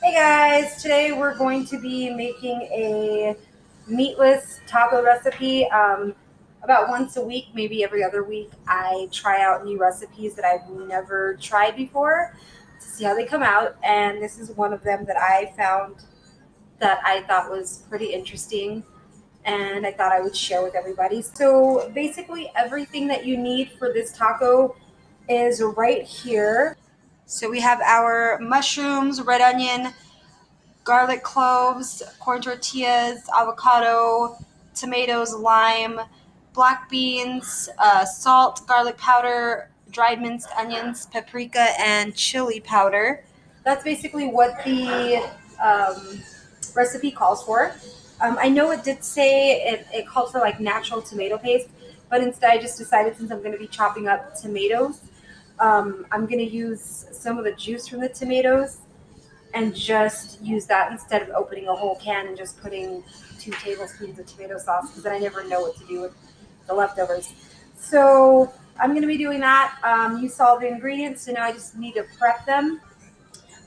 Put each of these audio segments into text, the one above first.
Hey guys, today we're going to be making a meatless taco recipe. About once a week, maybe every other week, I try out new recipes that I've never tried before to see how they come out. And this is one of them that I found that I thought was pretty interesting and I thought I would share with everybody. So basically everything that you need for this taco is right here. So we have our mushrooms, red onion, garlic cloves, corn tortillas, avocado, tomatoes, lime, black beans, salt, garlic powder, dried minced onions, paprika, and chili powder. That's basically what the recipe calls for. I know it did say it called for like natural tomato paste, but instead I just decided since I'm going to be chopping up tomatoes, I'm going to use some of the juice from the tomatoes and just use that instead of opening a whole can and just putting 2 tablespoons of tomato sauce, because then I never know what to do with the leftovers. So I'm going to be doing that. You saw the ingredients, so now I just need to prep them.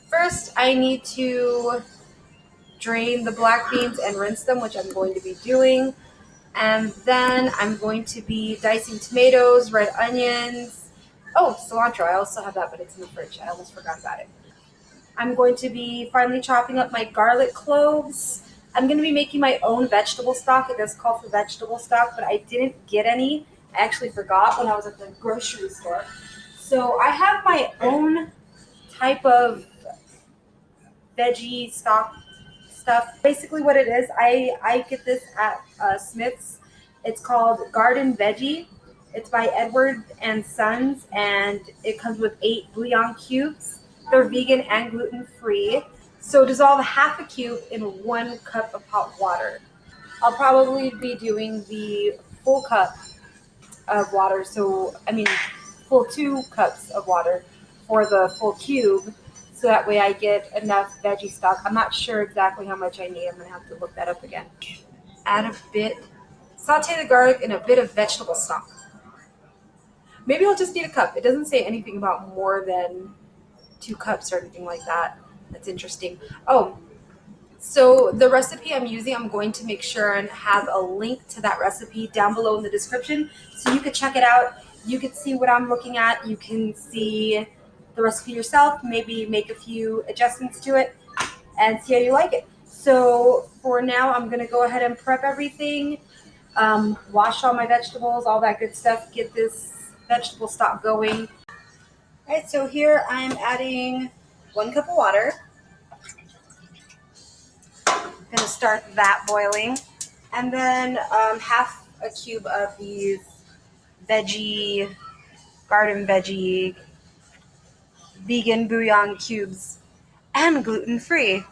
First, I need to drain the black beans and rinse them, which I'm going to be doing. And then I'm going to be dicing tomatoes, red onions. Oh, cilantro. I also have that, but it's in the fridge. I almost forgot about it. I'm going to be finally chopping up my garlic cloves. I'm going to be making my own vegetable stock. It does call for vegetable stock, but I didn't get any. I actually forgot when I was at the grocery store. So I have my own type of veggie stock stuff. Basically what it is, I get this at Smith's. It's called Garden Veggie. It's by Edward and Sons, and it comes with 8 bouillon cubes. They're vegan and gluten-free. So dissolve half a cube in 1 cup of hot water. I'll probably be doing the full cup of water. So, full 2 cups of water for the full cube. So that way I get enough veggie stock. I'm not sure exactly how much I need. I'm going to have to look that up again. Add a bit, saute the garlic in a bit of vegetable stock. Maybe I'll just need a cup. It doesn't say anything about more than 2 cups or anything like that. That's interesting. Oh, so the recipe I'm using, I'm going to make sure and have a link to that recipe down below in the description so you could check it out. You could see what I'm looking at. You can see the recipe yourself, maybe make a few adjustments to it and see how you like it. So for now, I'm going to go ahead and prep everything, wash all my vegetables, all that good stuff, get this vegetable stock going. All right, so here I'm adding 1 cup of water. I'm going to start that boiling. And then half a cube of these garden veggie, vegan bouillon cubes, and gluten-free.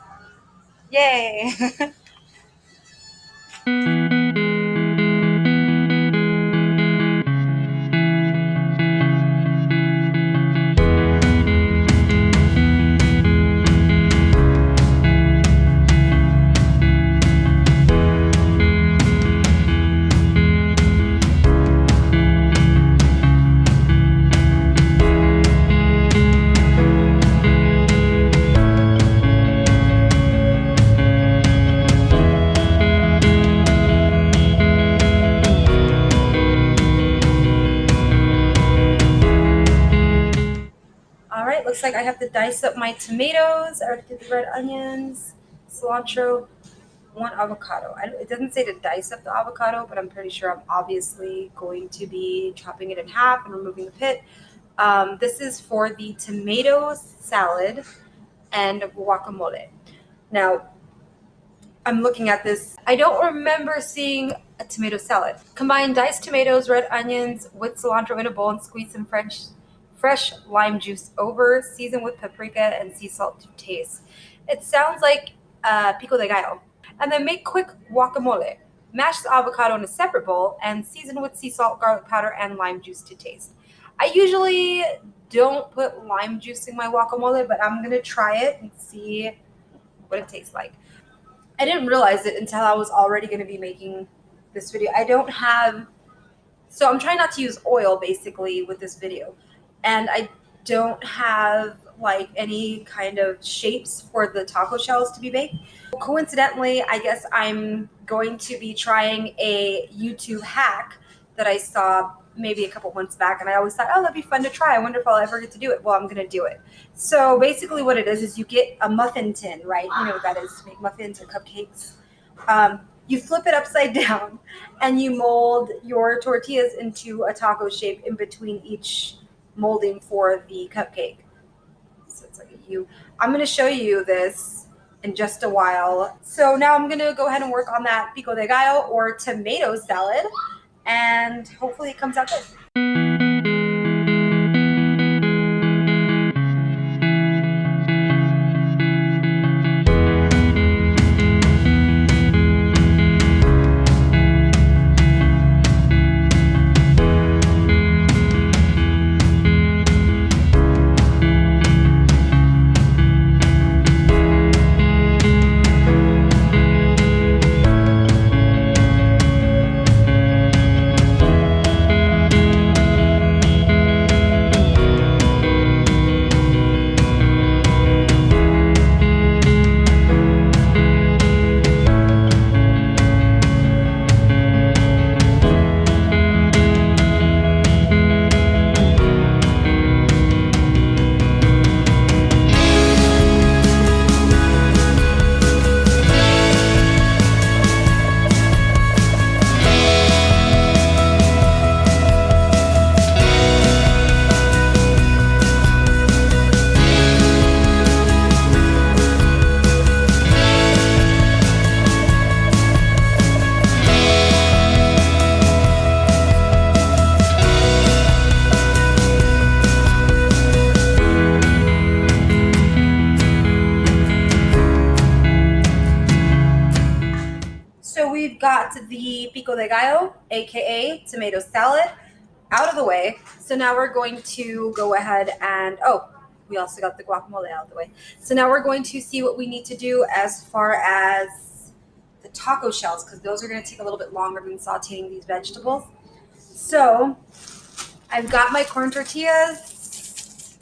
Yay! Alright, looks like I have to dice up my tomatoes. I already did the red onions, cilantro, 1 avocado. It doesn't say to dice up the avocado, but I'm pretty sure I'm obviously going to be chopping it in half and removing the pit. This is for the tomato salad and guacamole. Now, I'm looking at this. I don't remember seeing a tomato salad. Combine diced tomatoes, red onions with cilantro in a bowl and squeeze some fresh lime juice over. Season with paprika and sea salt to taste. It sounds like pico de gallo. And then make quick guacamole. Mash the avocado in a separate bowl and season with sea salt, garlic powder, and lime juice to taste. I usually don't put lime juice in my guacamole, but I'm going to try it and see what it tastes like. I didn't realize it until I was already going to be making this video. So I'm trying not to use oil basically with this video. And I don't have like any kind of shapes for the taco shells to be baked. Coincidentally, I guess I'm going to be trying a YouTube hack that I saw maybe a couple months back, and I always thought, oh, that'd be fun to try. I wonder if I'll ever get to do it. Well, I'm going to do it. So basically what it is you get a muffin tin, right? You know what that is, to make muffins or cupcakes. You flip it upside down and you mold your tortillas into a taco shape in between each molding for the cupcake. So it's like a U. I'm going to show you this in just a while. So now I'm going to go ahead and work on that pico de gallo or tomato salad, and hopefully it comes out good. So we've got the pico de gallo, aka tomato salad, out of the way. So now we're going to go ahead and, oh, we also got the guacamole out of the way. So now we're going to see what we need to do as far as the taco shells, because those are going to take a little bit longer than sauteing these vegetables. So I've got my corn tortillas.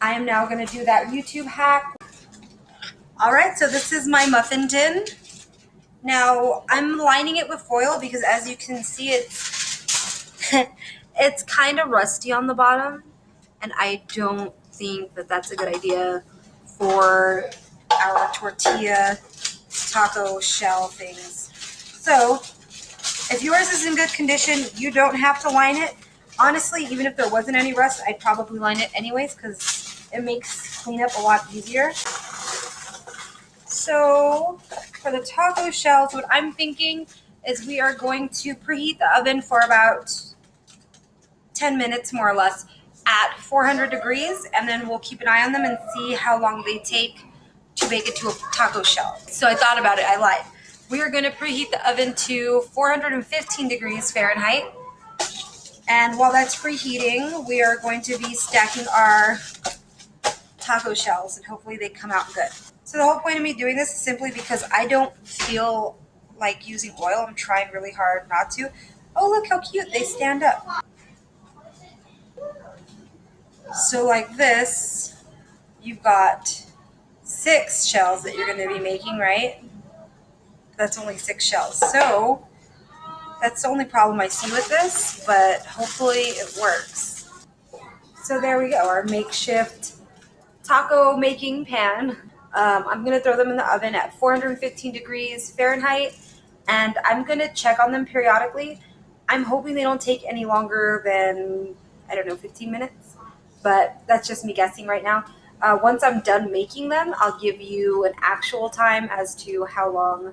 I am now going to do that YouTube hack. All right, so this is my muffin tin. Now I'm lining it with foil because, as you can see, it's kind of rusty on the bottom, and I don't think that that's a good idea for our tortilla taco shell things. So if yours is in good condition, you don't have to line it. Honestly, even if there wasn't any rust, I'd probably line it anyways because it makes cleanup a lot easier. So for the taco shells, what I'm thinking is we are going to preheat the oven for about 10 minutes, more or less, at 400 degrees, and then we'll keep an eye on them and see how long they take to bake it to a taco shell. So I thought about it, I lied. We are going to preheat the oven to 415 degrees Fahrenheit. And while that's preheating, we are going to be stacking our taco shells, and hopefully they come out good. So the whole point of me doing this is simply because I don't feel like using oil. I'm trying really hard not to. Oh, look how cute they stand up. So like this, you've got 6 shells that you're going to be making, right? That's only 6 shells. So that's the only problem I see with this, but hopefully it works. So there we go, our makeshift taco making pan. I'm going to throw them in the oven at 415 degrees Fahrenheit, and I'm going to check on them periodically. I'm hoping they don't take any longer than, I don't know, 15 minutes, but that's just me guessing right now. Once I'm done making them, I'll give you an actual time as to how long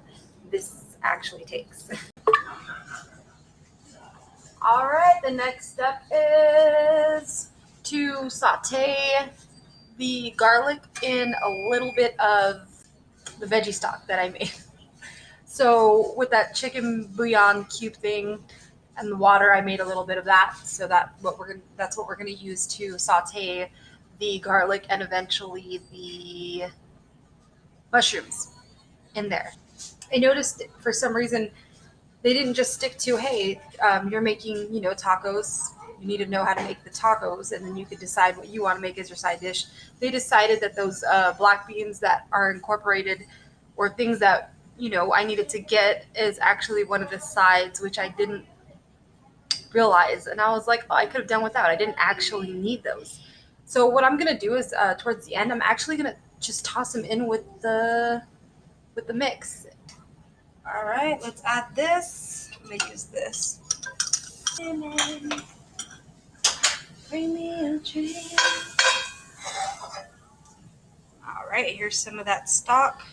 this actually takes. All right, the next step is to saute the garlic in a little bit of the veggie stock that I made. So with that chicken bouillon cube thing and the water, I made a little bit of that. So that's what we're gonna use to saute the garlic and eventually the mushrooms in there. I noticed for some reason they didn't just stick to, hey, you're making, tacos, You need to know how to make the tacos, and then you could decide what you want to make as your side dish. They decided that those black beans that are incorporated, or things that, you know, I needed to get, is actually one of the sides, which I didn't realize. And I was like, oh, I could have done without. I didn't actually need those. So what I'm gonna do is towards the end, I'm actually gonna just toss them in with the mix. All right, let's add this. I'm gonna use this. Bring me a drink. All right, here's some of that stock.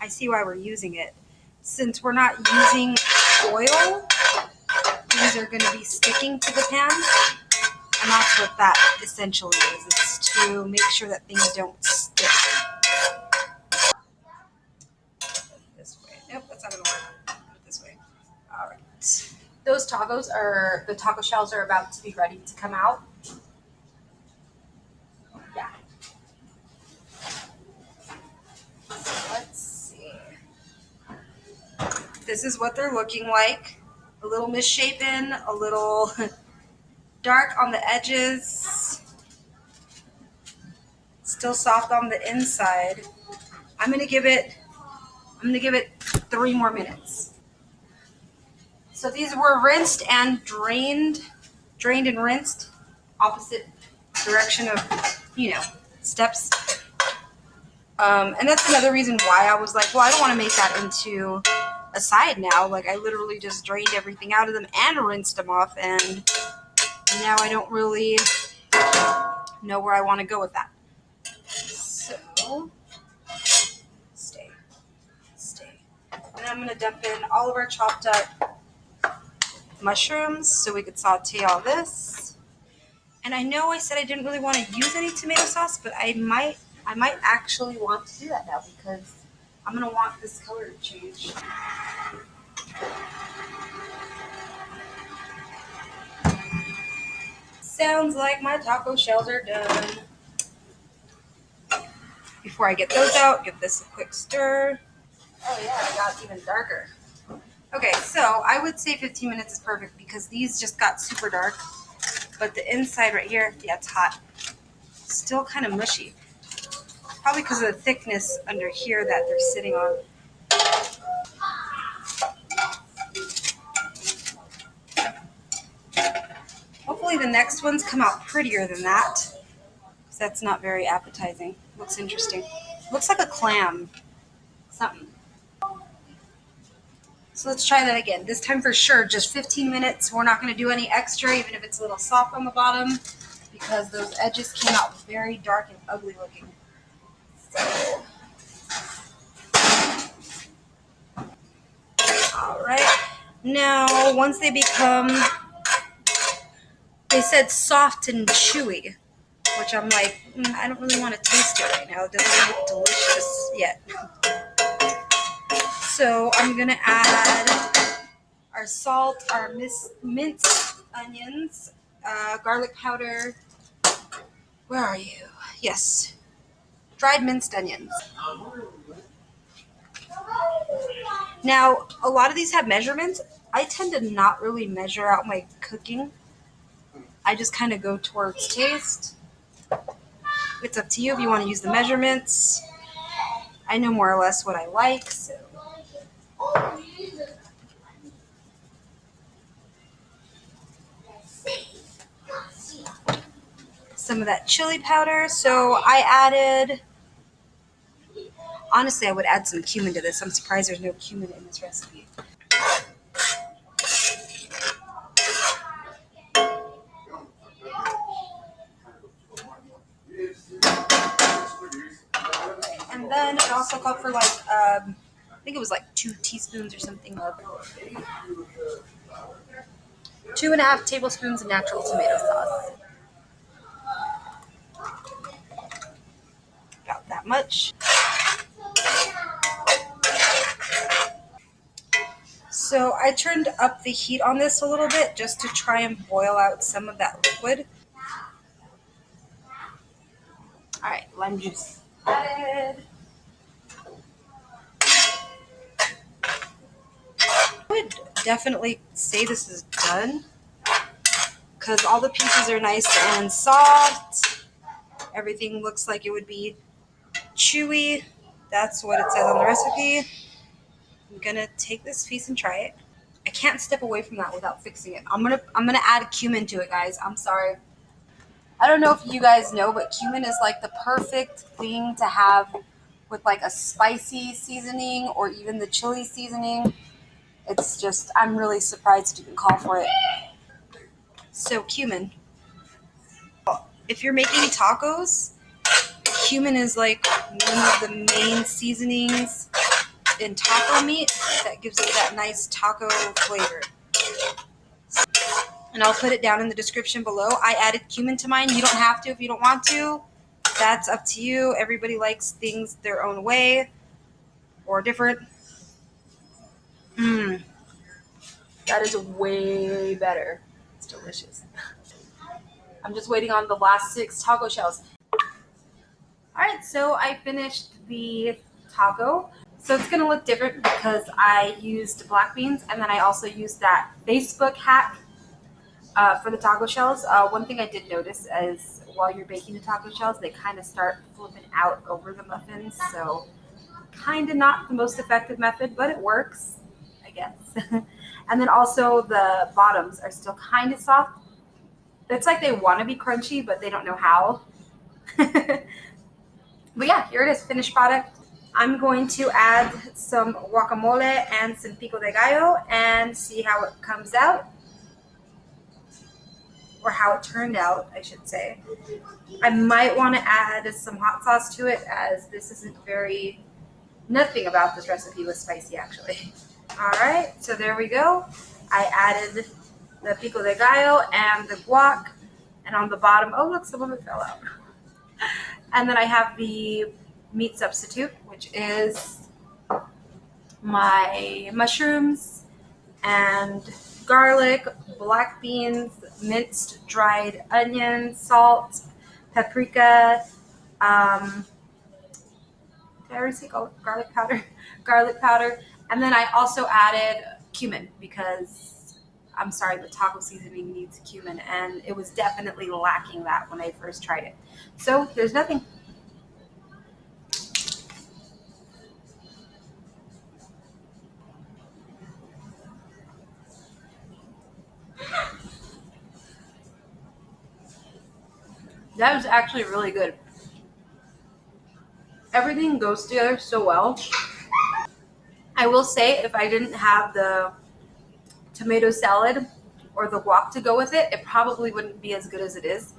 I see why we're using it. Since we're not using oil, these are going to be sticking to the pan. And that's what that essentially is. It's to make sure that things don't stick. This way. Nope, that's not going to work. This way. All right. Those tacos are, the taco shells are about to be ready to come out. Yeah. So let's see. This is what they're looking like. A little misshapen, a little dark on the edges. Still soft on the inside. I'm gonna give it 3 more minutes. So these were rinsed and drained and rinsed, opposite direction of, you know, steps. And that's another reason why I was like, well, I don't want to make that into a side now. Like, I literally just drained everything out of them and rinsed them off, and now I don't really know where I want to go with that. So, stay. And I'm going to dump in all of our chopped up mushrooms so we could saute all this. And I know I said I didn't really want to use any tomato sauce, but I might actually want to do that now, because I'm going to want this color to change. Sounds like my taco shells are done. Before I get those out, give this a quick stir. Oh yeah, it got even darker. Okay, so I would say 15 minutes is perfect, because these just got super dark. But the inside right here, yeah, it's hot. Still kind of mushy. Probably because of the thickness under here that they're sitting on. Hopefully the next ones come out prettier than that, because that's not very appetizing. Looks interesting. Looks like a clam. Something. So let's try that again. This time for sure, just 15 minutes. We're not going to do any extra, even if it's a little soft on the bottom, because those edges came out very dark and ugly looking. So. All right. Now, once they become, they said soft and chewy, which I'm like, I don't really want to taste it right now. It doesn't look delicious yet. So I'm going to add our salt, our minced onions, garlic powder. Where are you? Yes. Dried minced onions. Now, a lot of these have measurements. I tend to not really measure out my cooking. I just kind of go towards taste. It's up to you if you want to use the measurements. I know more or less what I like, so. Some of that chili powder. So I added, honestly, I would add some cumin to this. I'm surprised there's no cumin in this recipe. And then it also called for like, I think it was like 2 teaspoons or something of 2.5 tablespoons of natural tomato sauce. About that much. So I turned up the heat on this a little bit just to try and boil out some of that liquid. All right, lime juice added. would definitely say this is done because all the pieces are nice and soft. Everything looks like it would be chewy. That's what it says on the recipe. I'm gonna take this piece and try it. I can't step away from that without fixing it. I'm gonna add cumin to it, guys. I'm sorry. I don't know if you guys know, but cumin is like the perfect thing to have with like a spicy seasoning or even the chili seasoning. It's just, I'm really surprised it didn't call for it. So cumin. If you're making tacos, cumin is like one of the main seasonings in taco meat that gives it that nice taco flavor. And I'll put it down in the description below. I added cumin to mine. You don't have to if you don't want to. That's up to you. Everybody likes things their own way or different. That is way better. It's delicious. I'm just waiting on the last 6 taco shells. Alright, so I finished the taco. So it's going to look different because I used black beans and then I also used that Facebook hack for the taco shells. One thing I did notice is while you're baking the taco shells, they kind of start flipping out over the muffins. So kind of not the most effective method, but it works, I guess. And then also the bottoms are still kind of soft. It's like they want to be crunchy, but they don't know how. But yeah, here it is, finished product. I'm going to add some guacamole and some pico de gallo and see how it comes out. Or how it turned out, I should say. I might want to add some hot sauce to it, as this isn't nothing about this recipe was spicy actually. Alright, so there we go. I added the pico de gallo and the guac, and on the bottom, oh look, some of it fell out. And then I have the meat substitute, which is my mushrooms and garlic, black beans, minced dried onions, salt, paprika, did I already say garlic powder? Garlic powder. And then I also added cumin because, I'm sorry, but taco seasoning needs cumin, and it was definitely lacking that when I first tried it. So there's nothing. That was actually really good. Everything goes together so well. I will say, if I didn't have the tomato salad or the guac to go with it, it probably wouldn't be as good as it is.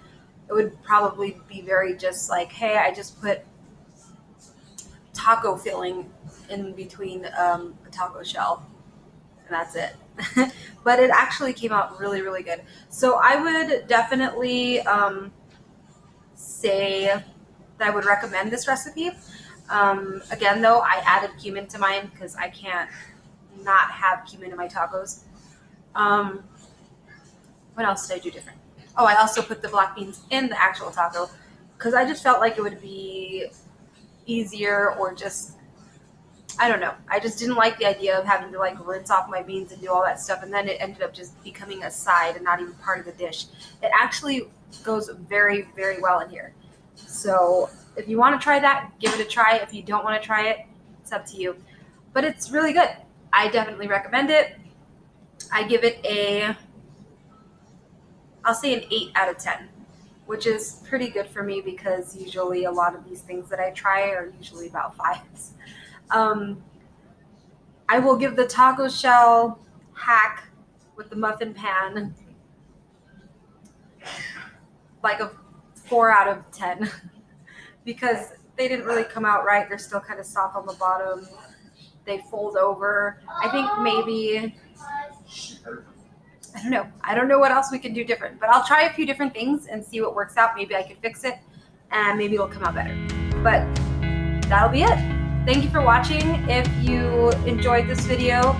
It would probably be very just like, hey, I just put taco filling in between a taco shell, and that's it. But it actually came out really, really good. So I would definitely say that I would recommend this recipe. Again, though, I added cumin to mine because I can't not have cumin in my tacos. What else did I do different? Oh, I also put the black beans in the actual taco because I just felt like it would be easier, or just, I don't know. I just didn't like the idea of having to like rinse off my beans and do all that stuff, and then it ended up just becoming a side and not even part of the dish. It actually goes very, very well in here. So if you want to try that, give it a try. If you don't want to try it, it's up to you. But it's really good. I definitely recommend it. I give it I'll say an 8 out of 10, which is pretty good for me because usually a lot of these things that I try are usually about 5s. I will give the taco shell hack with the muffin pan like a 4 out of 10 because they didn't really come out right. They're still kind of soft on the bottom. They fold over. I think maybe, I don't know what else we can do different, but I'll try a few different things and see what works out. Maybe I can fix it and maybe it'll come out better. But that'll be it. Thank you for watching. If you enjoyed this video,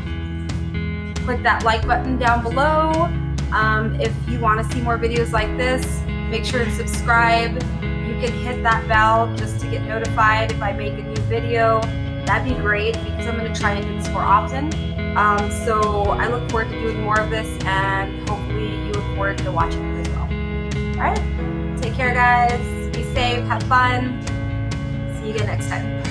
click that like button down below. If you want to see more videos like this, make sure to subscribe. You can hit that bell just to get notified if I make a new video. that'd be great because I'm going to try and do this more often. So I look forward to doing more of this, and hopefully you look forward to watching it as well. All right, take care guys, be safe, have fun, see you again next time.